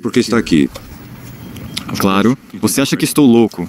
Porque está aqui. Claro. Você acha que estou louco?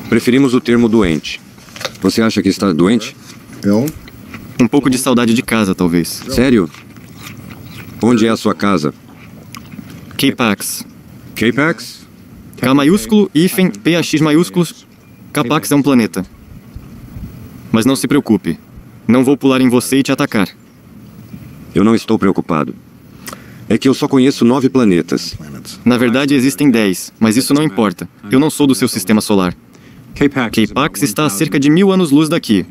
Preferimos o termo doente. Você acha que está doente? Um pouco de saudade de casa, talvez. Sério? Onde é a sua casa? K-Pax. K-Pax? K maiúsculo, hífen, PAX maiúsculos. K-Pax é um planeta. Mas não se preocupe. Não vou pular em você e te atacar. Eu não estou preocupado. É que eu só conheço 9 planetas. Na verdade, existem 10, mas isso não importa. Eu não sou do seu sistema solar. K-Pax está a cerca de 1000 anos-luz daqui,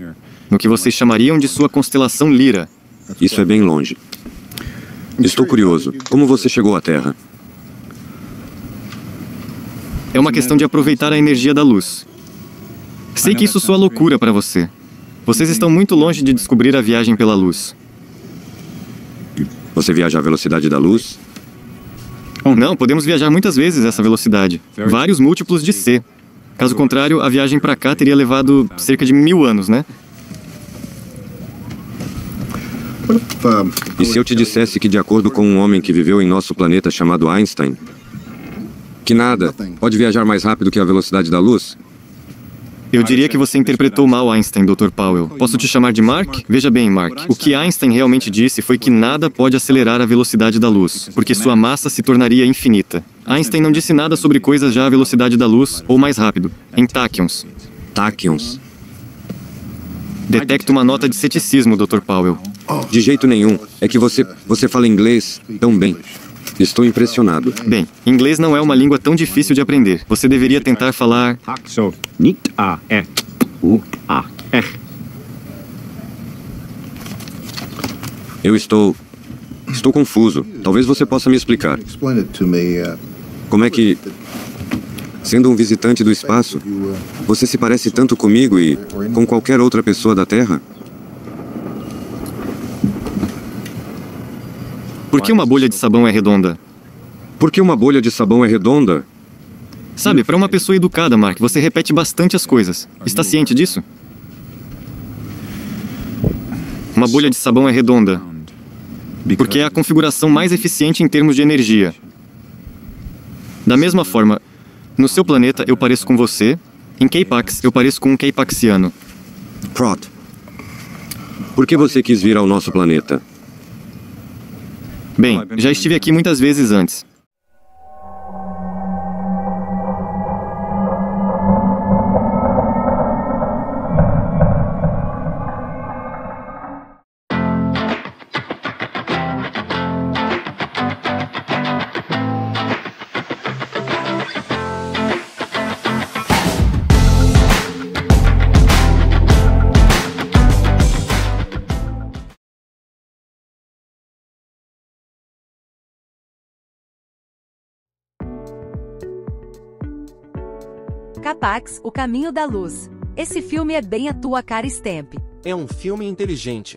no que vocês chamariam de sua constelação Lyra. Isso é bem longe. Estou curioso. Como você chegou à Terra? É uma questão de aproveitar a energia da luz. Sei que isso soa loucura para você. Vocês estão muito longe de descobrir a viagem pela luz. Você viaja à velocidade da luz? Não, podemos viajar muitas vezes essa velocidade. Vários múltiplos de c. Caso contrário, a viagem para cá teria levado cerca de 1000 anos, né? E se eu te dissesse que, de acordo com um homem que viveu em nosso planeta chamado Einstein, que nada pode viajar mais rápido que a velocidade da luz? Eu diria que você interpretou mal Einstein, Dr. Powell. Posso te chamar de Mark? Veja bem, Mark. O que Einstein realmente disse foi que nada pode acelerar a velocidade da luz, porque sua massa se tornaria infinita. Einstein não disse nada sobre coisas já à velocidade da luz, ou mais rápido, em táquions. Táquions? Detecto uma nota de ceticismo, Dr. Powell. De jeito nenhum. É que você fala inglês tão bem. Estou impressionado. Bem, inglês não é uma língua tão difícil de aprender. Você deveria tentar falar... Eu estou confuso. Talvez você possa me explicar. Como é que, sendo um visitante do espaço, você se parece tanto comigo e com qualquer outra pessoa da Terra? Por que uma bolha de sabão é redonda? Por que uma bolha de sabão é redonda? Sabe, para uma pessoa educada, Mark, você repete bastante as coisas. Está ciente disso? Uma bolha de sabão é redonda porque é a configuração mais eficiente em termos de energia. Da mesma forma, no seu planeta eu pareço com você, em K-Pax eu pareço com um K-Paxiano. Prot, por que você quis vir ao nosso planeta? Bem, já estive aqui muitas vezes antes. K-Pax, O Caminho da Luz. Esse filme é bem a tua cara, Stamp. É um filme inteligente.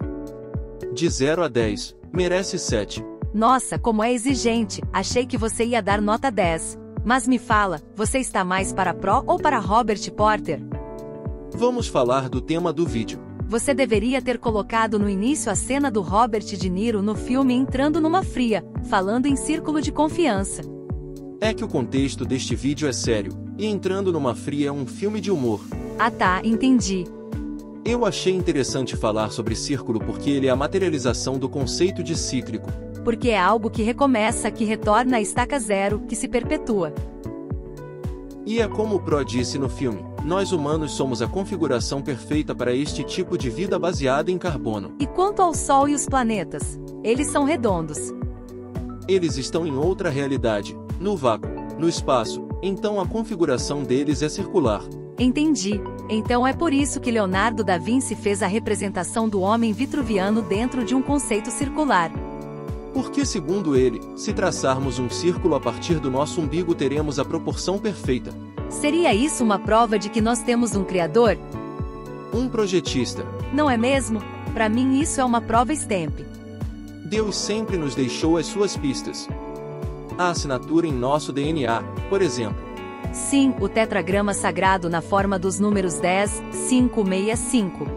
De 0 a 10, merece 7. Nossa, como é exigente. Achei que você ia dar nota 10. Mas me fala, você está mais para Pro ou para Robert Porter? Vamos falar do tema do vídeo. Você deveria ter colocado no início a cena do Robert De Niro no filme entrando numa fria, falando em círculo de confiança. É que o contexto deste vídeo é sério, e Entrando numa Fria é um filme de humor. Ah tá, entendi. Eu achei interessante falar sobre círculo porque ele é a materialização do conceito de cíclico. Porque é algo que recomeça, que retorna à estaca zero, que se perpetua. E é como o Pro disse no filme, nós humanos somos a configuração perfeita para este tipo de vida baseada em carbono. E quanto ao Sol e os planetas? Eles são redondos. Eles estão em outra realidade, no vácuo, no espaço, então a configuração deles é circular. Entendi. Então é por isso que Leonardo da Vinci fez a representação do homem vitruviano dentro de um conceito circular. Porque, segundo ele, se traçarmos um círculo a partir do nosso umbigo teremos a proporção perfeita. Seria isso uma prova de que nós temos um criador? Um projetista. Não é mesmo? Para mim isso é uma prova Stamp. Deus sempre nos deixou as suas pistas. A assinatura em nosso DNA, por exemplo. Sim, o tetragrama sagrado na forma dos números 10, 5, 6, 5.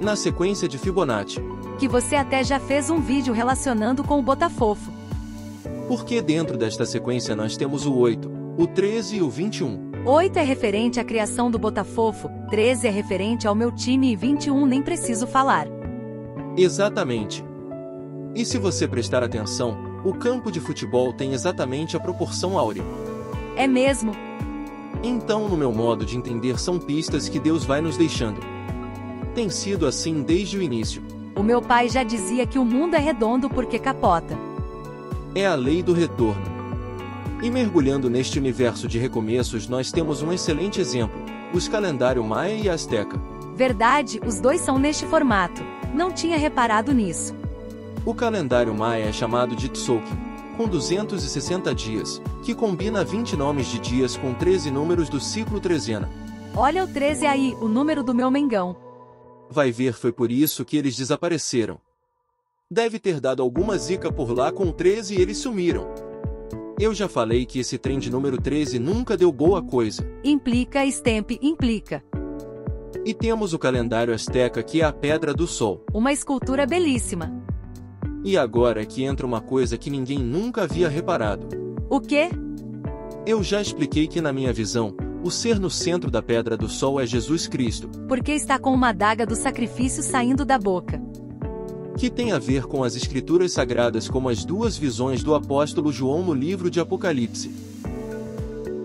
Na sequência de Fibonacci. Que você até já fez um vídeo relacionando com o Botafofo. Porque dentro desta sequência nós temos o 8, o 13 e o 21. 8 é referente à criação do Botafofo, 13 é referente ao meu time e 21 nem preciso falar. Exatamente. E se você prestar atenção, o campo de futebol tem exatamente a proporção áurea. É mesmo? Então, no meu modo de entender, são pistas que Deus vai nos deixando. Tem sido assim desde o início. O meu pai já dizia que o mundo é redondo porque capota. É a lei do retorno. E mergulhando neste universo de recomeços, nós temos um excelente exemplo, os calendário maia e azteca. Verdade, os dois são neste formato. Não tinha reparado nisso. O calendário maia é chamado de Tzolk'in, com 260 dias, que combina 20 nomes de dias com 13 números do ciclo trezena. Olha o 13 aí, o número do meu Mengão. Vai ver, foi por isso que eles desapareceram. Deve ter dado alguma zica por lá com o 13 e eles sumiram. Eu já falei que esse trem de número 13 nunca deu boa coisa. Implica, Stamp, implica. E temos o calendário azteca, que é a Pedra do Sol. Uma escultura belíssima. E agora é que entra uma coisa que ninguém nunca havia reparado. O quê? Eu já expliquei que, na minha visão, o ser no centro da Pedra do Sol é Jesus Cristo. Porque está com uma adaga do sacrifício saindo da boca. Que tem a ver com as escrituras sagradas, como as duas visões do apóstolo João no livro de Apocalipse.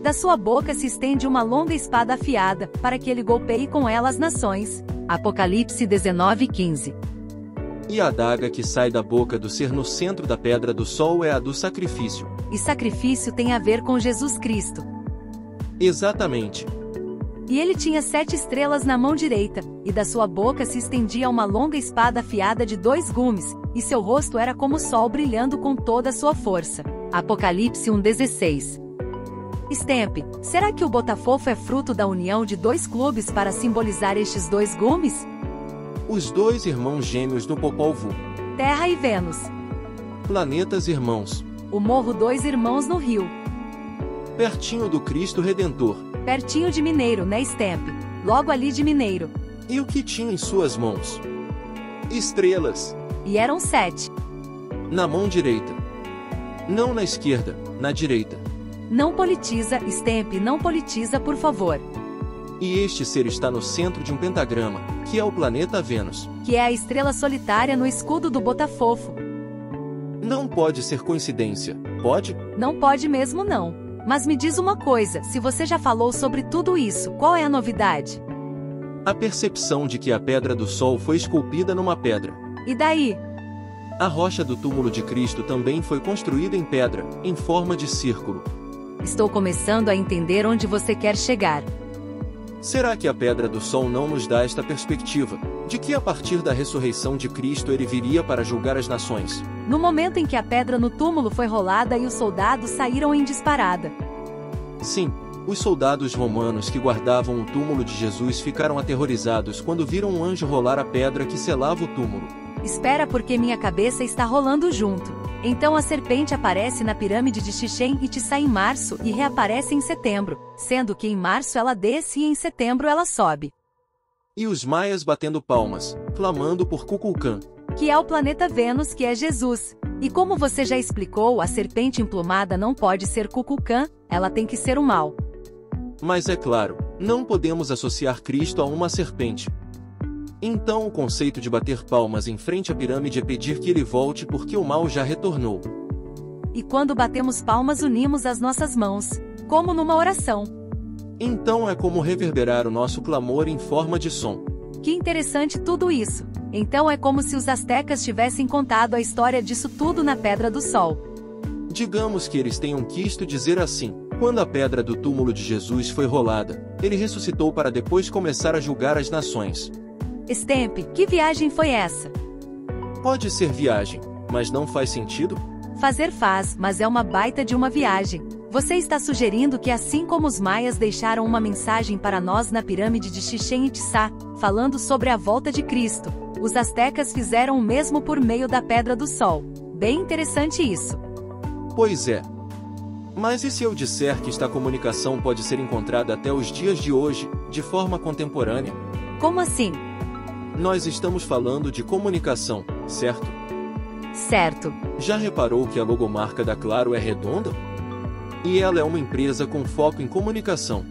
Da sua boca se estende uma longa espada afiada, para que ele golpeie com ela as nações. Apocalipse 19:15. E a adaga que sai da boca do ser no centro da Pedra do Sol é a do sacrifício. E sacrifício tem a ver com Jesus Cristo. Exatamente. E ele tinha 7 estrelas na mão direita, e da sua boca se estendia uma longa espada afiada de 2 gumes, e seu rosto era como o sol brilhando com toda a sua força. Apocalipse 1:16. Stamp, será que o Botafofo é fruto da união de 2 clubes para simbolizar estes 2 gumes? Os 2 irmãos gêmeos do Popol Vuh. Terra e Vênus. Planetas irmãos. O Morro 2 Irmãos no Rio. Pertinho do Cristo Redentor. Pertinho de Mineiro, né, Stamp? Logo ali de Mineiro. E o que tinha em suas mãos? Estrelas. E eram 7. Na mão direita. Não na esquerda, na direita. Não politiza, Stamp, não politiza, por favor. E este ser está no centro de um pentagrama, que é o planeta Vênus. Que é a estrela solitária no escudo do Botafofo. Não pode ser coincidência, pode? Não pode mesmo não. Mas me diz uma coisa, se você já falou sobre tudo isso, qual é a novidade? A percepção de que a Pedra do Sol foi esculpida numa pedra. E daí? A rocha do túmulo de Cristo também foi construída em pedra, em forma de círculo. Estou começando a entender onde você quer chegar. Será que a Pedra do Sol não nos dá esta perspectiva, de que a partir da ressurreição de Cristo ele viria para julgar as nações? No momento em que a pedra no túmulo foi rolada e os soldados saíram em disparada. Sim, os soldados romanos que guardavam o túmulo de Jesus ficaram aterrorizados quando viram um anjo rolar a pedra que selava o túmulo. Espera, porque minha cabeça está rolando junto. Então a serpente aparece na pirâmide de Chichén Itzá em março e reaparece em setembro, sendo que em março ela desce e em setembro ela sobe. E os maias batendo palmas, clamando por Kukulcán. Que é o planeta Vênus, que é Jesus. E como você já explicou, a serpente emplumada não pode ser Kukulcán, ela tem que ser o mal. Mas é claro, não podemos associar Cristo a uma serpente. Então o conceito de bater palmas em frente à pirâmide é pedir que ele volte porque o mal já retornou. E quando batemos palmas unimos as nossas mãos, como numa oração. Então é como reverberar o nosso clamor em forma de som. Que interessante tudo isso. Então é como se os astecas tivessem contado a história disso tudo na Pedra do Sol. Digamos que eles tenham quisto dizer assim: quando a pedra do túmulo de Jesus foi rolada, ele ressuscitou para depois começar a julgar as nações. Stamp, que viagem foi essa? Pode ser viagem, mas não faz sentido? Fazer faz, mas é uma baita de uma viagem. Você está sugerindo que assim como os maias deixaram uma mensagem para nós na pirâmide de Chichén Itzá, falando sobre a volta de Cristo, os astecas fizeram o mesmo por meio da Pedra do Sol. Bem interessante isso. Pois é. Mas e se eu disser que esta comunicação pode ser encontrada até os dias de hoje, de forma contemporânea? Como assim? Nós estamos falando de comunicação, certo? Certo. Já reparou que a logomarca da Claro é redonda? E ela é uma empresa com foco em comunicação.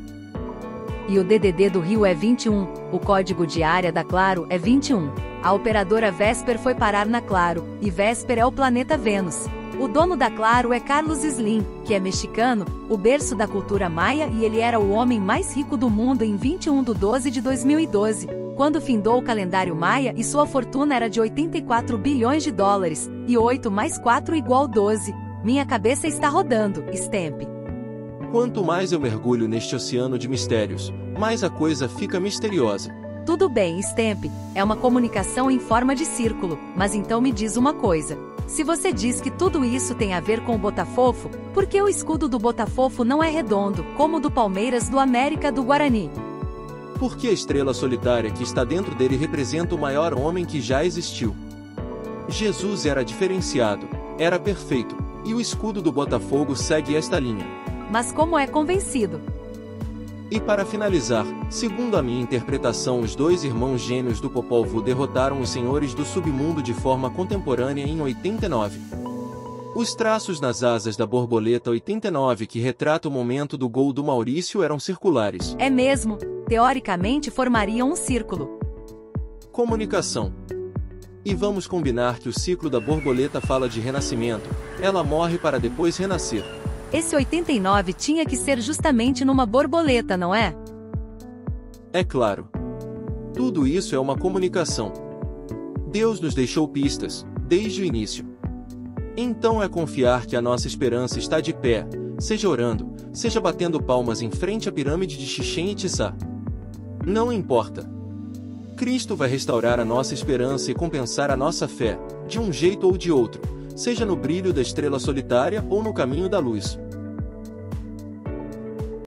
E o DDD do Rio é 21, o código de área da Claro é 21. A operadora Vesper foi parar na Claro, e Vesper é o planeta Vênus. O dono da Claro é Carlos Slim, que é mexicano, o berço da cultura maia, e ele era o homem mais rico do mundo em 21/12/2012, quando findou o calendário maia, e sua fortuna era de 84 bilhões de dólares, e 8 mais 4 igual 12. Minha cabeça está rodando, Stamp. Quanto mais eu mergulho neste oceano de mistérios, mais a coisa fica misteriosa. Tudo bem, Stamp, é uma comunicação em forma de círculo, mas então me diz uma coisa. Se você diz que tudo isso tem a ver com o Botafofo, por que o escudo do Botafofo não é redondo, como o do Palmeiras do América do Guarani? Porque a estrela solitária que está dentro dele representa o maior homem que já existiu. Jesus era diferenciado, era perfeito, e o escudo do Botafogo segue esta linha. Mas como é convencido? E para finalizar, segundo a minha interpretação, os dois irmãos gêmeos do Popol Vuh derrotaram os senhores do submundo de forma contemporânea em 89. Os traços nas asas da borboleta 89 que retrata o momento do gol do Maurício eram circulares. É mesmo, teoricamente formariam um círculo. Comunicação. E vamos combinar que o ciclo da borboleta fala de renascimento, ela morre para depois renascer. Esse 89 tinha que ser justamente numa borboleta, não é? É claro. Tudo isso é uma comunicação. Deus nos deixou pistas, desde o início. Então é confiar que a nossa esperança está de pé, seja orando, seja batendo palmas em frente à pirâmide de Chichén Itzá. Não importa. Cristo vai restaurar a nossa esperança e compensar a nossa fé, de um jeito ou de outro, seja no brilho da estrela solitária ou no caminho da luz.